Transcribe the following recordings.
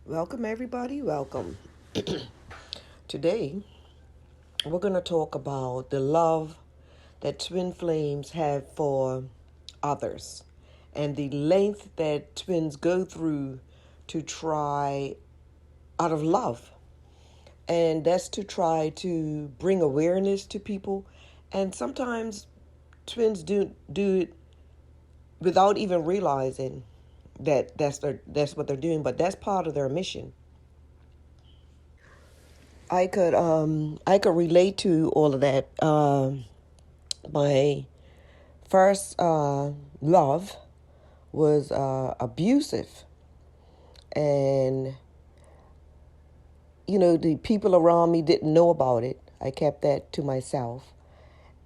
Welcome, everybody. Welcome. Today, we're going to talk about the love that twin flames have for others and the length that twins go through to try out of love. And that's to try to bring awareness to people. And sometimes twins do it without even realizing that that's what they're doing, but that's part of their mission. I could relate to all of that. My first love was abusive, and the people around me didn't know about it. I kept that to myself,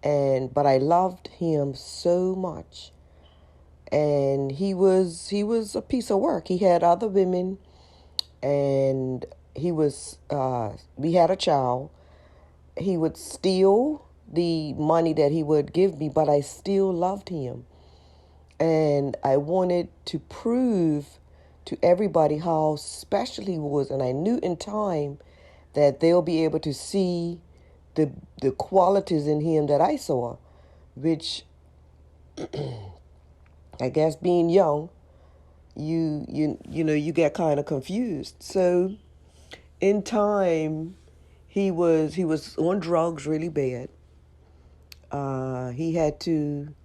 but I loved him so much, and he was a piece of work. He had other women, and we had a child. He would steal the money that he would give me, but I still loved him. And I wanted to prove to everybody how special he was. And I knew in time that they'll be able to see the qualities in him that I saw, which I guess being young, you get kind of confused. So in time, he was on drugs really bad. He had to.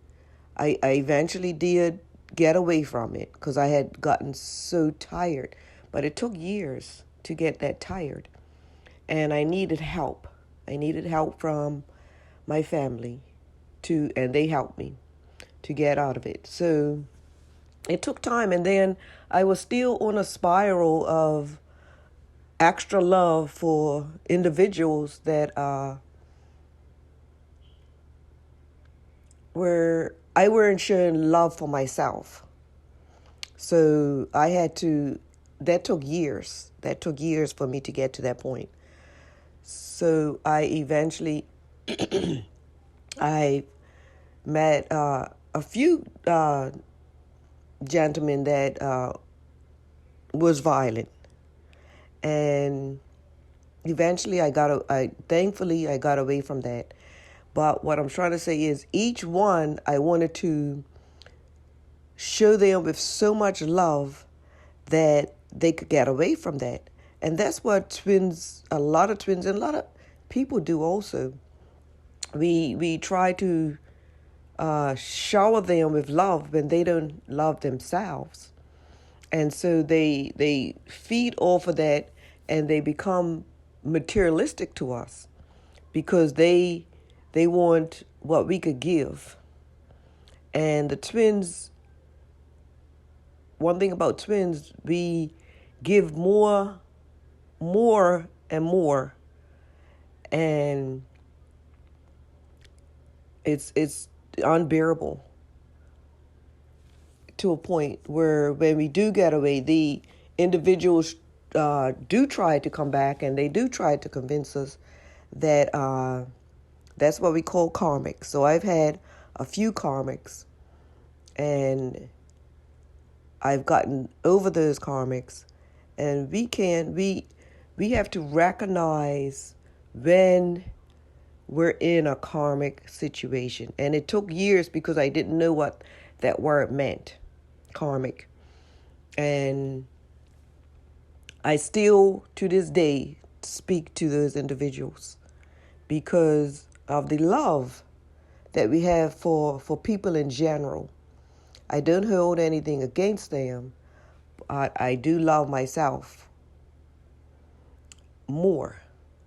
I eventually did get away from it because I had gotten so tired, but it took years to get that tired, and I needed help. I needed help from my family and they helped me to get out of it. So it took time, and then I was still on a spiral of extra love for individuals that were I weren't showing love for myself. So I had to. That took years. That took years for me to get to that point. So I eventually I met a few gentlemen that was violent, and eventually thankfully I got away from that. But what I'm trying to say is each one I wanted to show them with so much love that they could get away from that. And that's what a lot of twins and a lot of people do also. We try to shower them with love when they don't love themselves. And so they feed off of that, and they become materialistic to us because they want what we could give. And the twins, one thing about twins, we give more and more, and it's unbearable to a point where when we do get away, the individuals do try to come back, and they do try to convince us that that's what we call karmic. So I've had a few karmics, and I've gotten over those karmics, and we have to recognize when we're in a karmic situation. And it took years because I didn't know what that word meant, karmic. And I still, to this day, speak to those individuals because of the love that we have for people in general. I don't hold anything against them. I do love myself more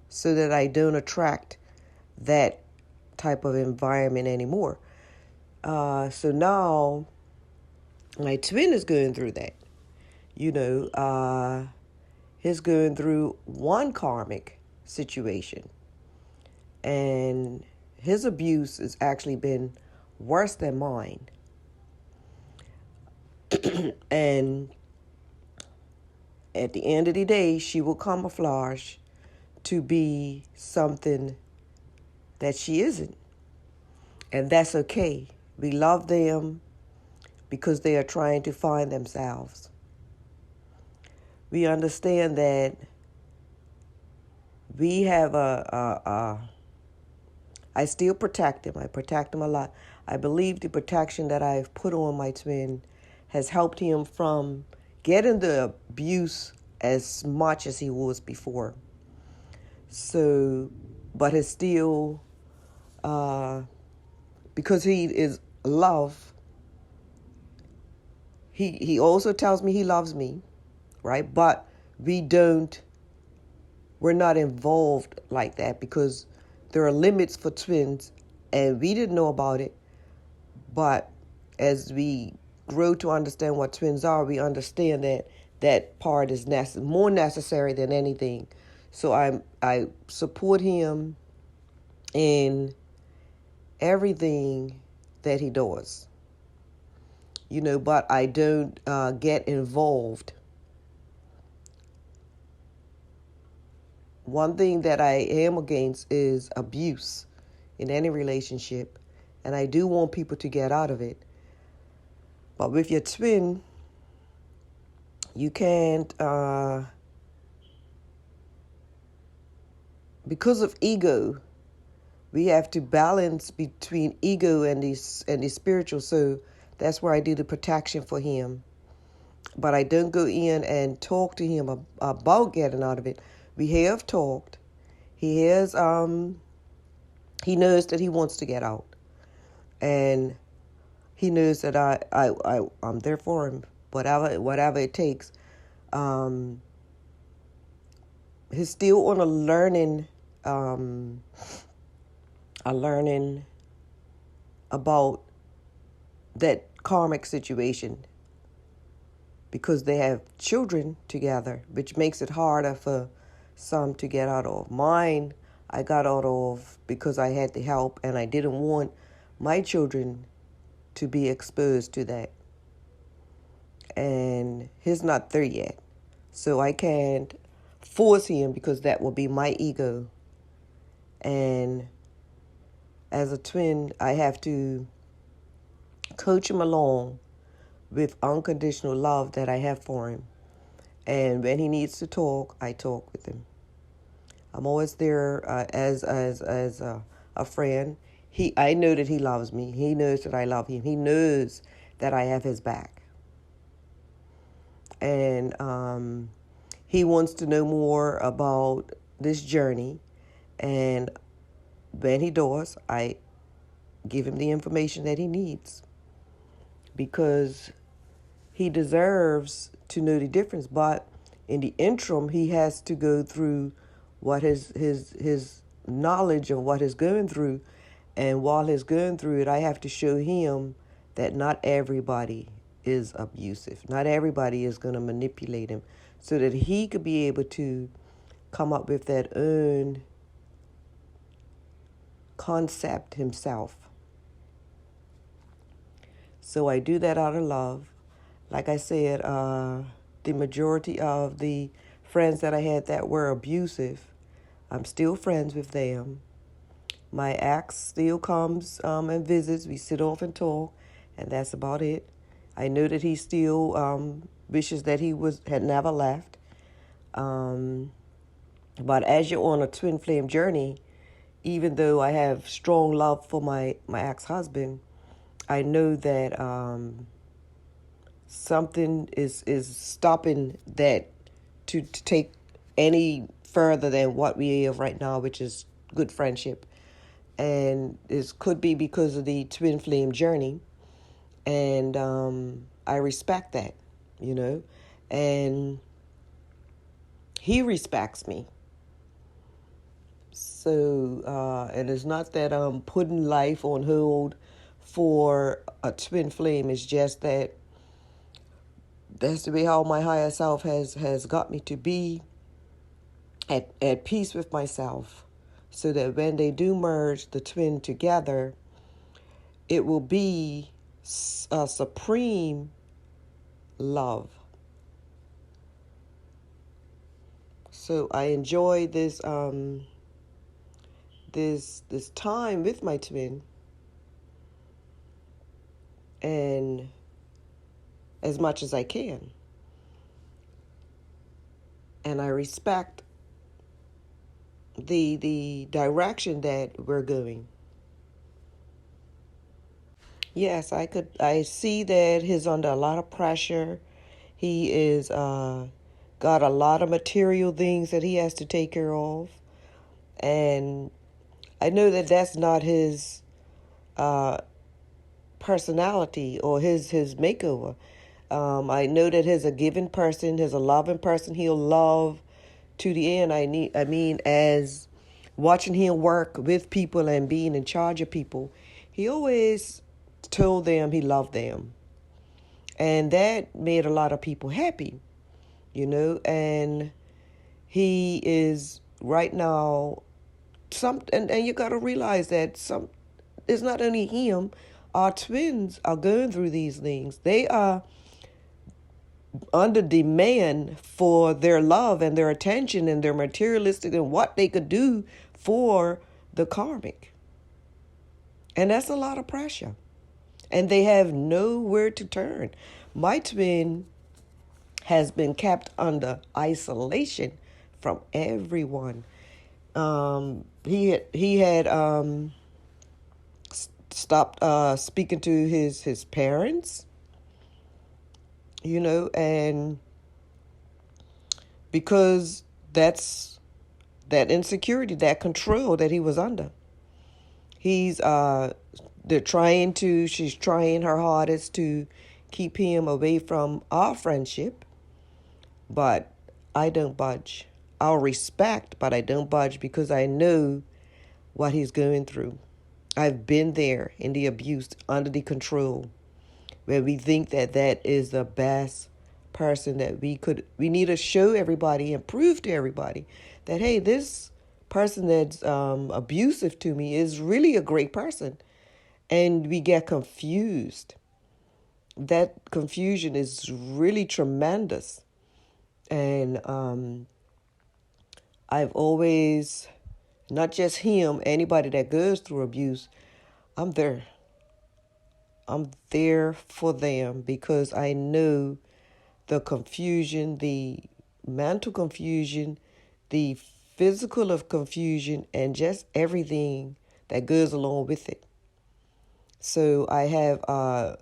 so that I don't attract that type of environment anymore. So now my twin is going through that. He's going through one karmic situation, and his abuse has actually been worse than mine. And at the end of the day, she will camouflage to be something that she isn't. And that's okay. We love them because they are trying to find themselves. we understand that we have I still protect him. I protect him a lot. I believe the protection that I've put on my twin has helped him from getting the abuse as much as he was before. So, but it's still, because he is love, he also tells me he loves me, right? But we're not involved like that because there are limits for twins, and we didn't know about it. But as we grow to understand what twins are, we understand that that part is more necessary than anything. So I support him in everything that he does, but I don't get involved. One thing that I am against is abuse in any relationship, and I do want people to get out of it. But with your twin, you can't, because of ego, we have to balance between ego and the spiritual. So that's where I do the protection for him. But I don't go in and talk to him about getting out of it. We have talked. He has, he knows that he wants to get out. And he knows that I'm there for him, whatever it takes. He's still on a learning about that karmic situation because they have children together, which makes it harder for some to get out of. Mine, I got out of because I had the help, and I didn't want my children to be exposed to that. And he's not there yet. So I can't force him because that will be my ego. And as a twin, I have to coach him along with unconditional love that I have for him. And when he needs to talk, I talk with him. I'm always there as a friend. I know that he loves me. He knows that I love him. He knows that I have his back. And he wants to know more about this journey. And when he does, I give him the information that he needs because he deserves to know the difference. But in the interim, he has to go through what his knowledge of what he's going through. And while he's going through it, I have to show him that not everybody is abusive. Not everybody is going to manipulate him, so that he could be able to come up with that own concept himself. So I do that out of love. Like I said, the majority of the friends that I had that were abusive, I'm still friends with them. My ex still comes and visits. We sit off and talk, and that's about it. I know that he still wishes that he had never left. But as you're on a twin flame journey, even though I have strong love for my ex-husband, I know that something is stopping that to take any further than what we have right now, which is good friendship. And it could be because of the twin flame journey. And I respect that, and he respects me. So it is not that I'm putting life on hold for a twin flame. It's just that that's the way how my higher self has got me to be at peace with myself, so that when they do merge the twin together, it will be a supreme love. So I enjoy this this time with my twin, and as much as I can. and I respect the direction that we're going. Yes, I see that he's under a lot of pressure. He is got a lot of material things that he has to take care of, and I know that that's not his uh, personality or his makeover. I know that he's a giving person, he's a loving person. He'll love to the end. I mean, as watching him work with people and being in charge of people, he always told them he loved them, and that made a lot of people happy, And he is right now and you got to realize that it's not only him. Our twins are going through these things. They are under demand for their love and their attention and their materialistic and what they could do for the karmic. And that's a lot of pressure. And they have nowhere to turn. My twin has been kept under isolation from everyone. He had stopped speaking to his parents, and because that's that insecurity, that control that he was under. She's trying her hardest to keep him away from our friendship, but I don't budge. I'll respect, but I don't budge because I know what he's going through. I've been there in the abuse, under the control, where we think that that is the best person that we need to show everybody and prove to everybody that, hey, this person that's abusive to me is really a great person. And we get confused. That confusion is really tremendous. And I've always, not just him, anybody that goes through abuse, I'm there. I'm there for them because I know the confusion, the mental confusion, the physical of confusion, and just everything that goes along with it. So I have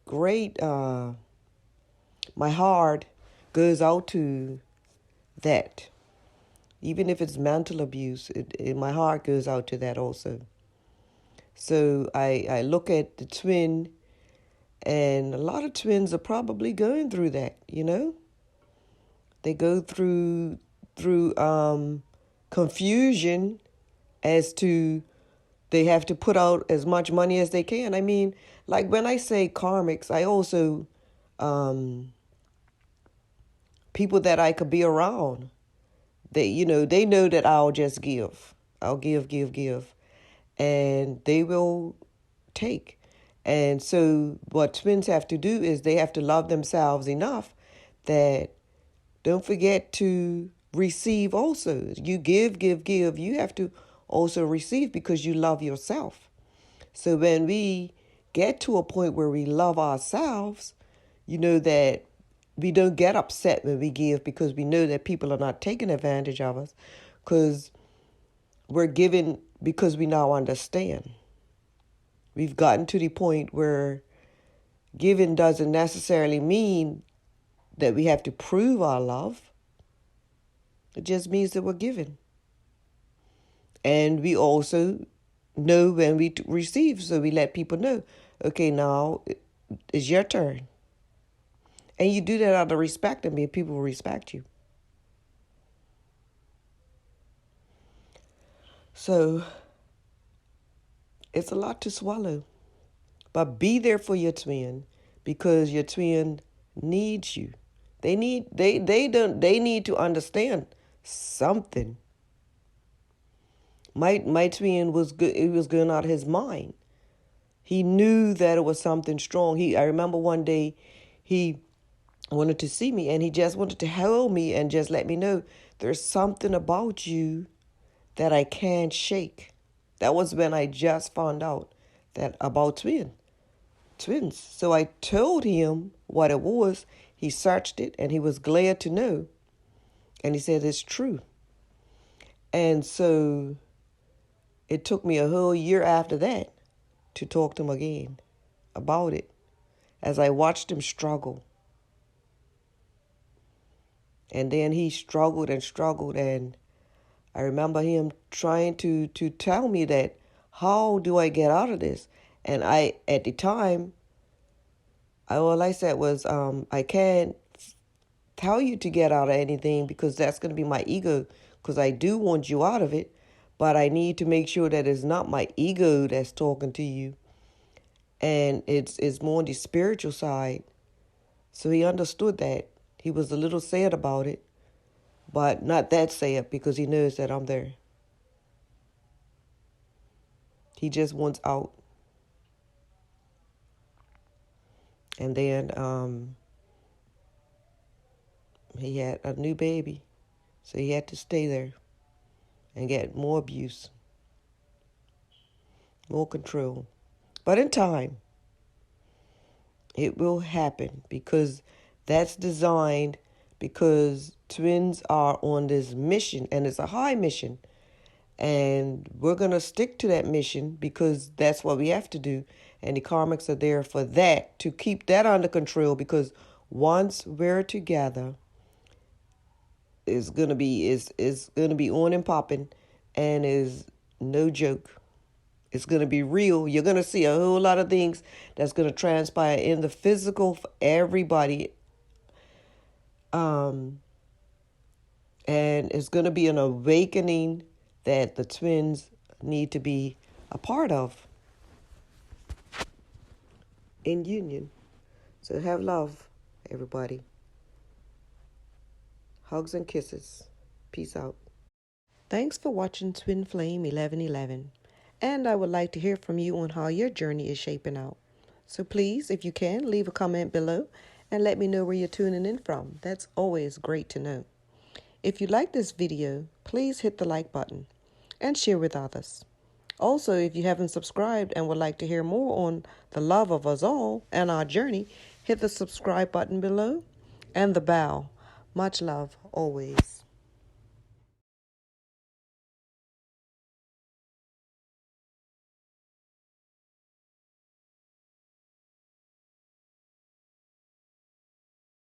great, my heart goes out to that. Even if it's mental abuse, my heart goes out to that also. So I look at the twin, and a lot of twins are probably going through that, They go through confusion as to they have to put out as much money as they can. I mean, like when I say karmics, I also people that I could be around. They know that I'll just give. I'll give, and they will take. And so what twins have to do is they have to love themselves enough that don't forget to receive also. You give. You have to also receive because you love yourself. So when we get to a point where we love ourselves, that we don't get upset when we give because we know that people are not taking advantage of us because we're giving because we now understand. We've gotten to the point where giving doesn't necessarily mean that we have to prove our love. It just means that we're giving. And we also know when we receive, so we let people know, okay, now it's your turn. And you do that out of respect, and people will respect you. So it's a lot to swallow. But be there for your twin because your twin needs you. They need to understand something. My twin was good. It was going out of his mind. He knew that it was something strong. I remember one day he wanted to see me and he just wanted to hold me and just let me know there's something about you that I can't shake. That was when I just found out that about twins. So I told him what it was. He searched it and he was glad to know. And he said, it's true. And so it took me a whole year after that to talk to him again about it as I watched him struggle. And then he struggled and struggled, and I remember him trying to tell me that, how do I get out of this? And I, at the time, all I said was, I can't tell you to get out of anything because that's going to be my ego, because I do want you out of it, but I need to make sure that it's not my ego that's talking to you, and it's more on the spiritual side. So he understood that. He was a little sad about it, but not that sad because he knows that I'm there. He just wants out. And then he had a new baby, so he had to stay there and get more abuse, more control. But in time, it will happen because that's designed, because twins are on this mission, and it's a high mission. And we're going to stick to that mission because that's what we have to do. And the karmics are there for that, to keep that under control, because once we're together, it's going to be on and popping, and is no joke. It's going to be real. You're going to see a whole lot of things that's going to transpire in the physical for everybody. And it's going to be an awakening that the twins need to be a part of in union. So have love, everybody. Hugs and kisses. Peace out. Thanks for watching Twin Flame 1111. And I would like to hear from you on how your journey is shaping out. So please, if you can, leave a comment below and let me know where you're tuning in from. That's always great to know. If you like this video, please hit the like button and share with others. Also, if you haven't subscribed and would like to hear more on the love of us all and our journey, hit the subscribe button below and the bell. Much love, always.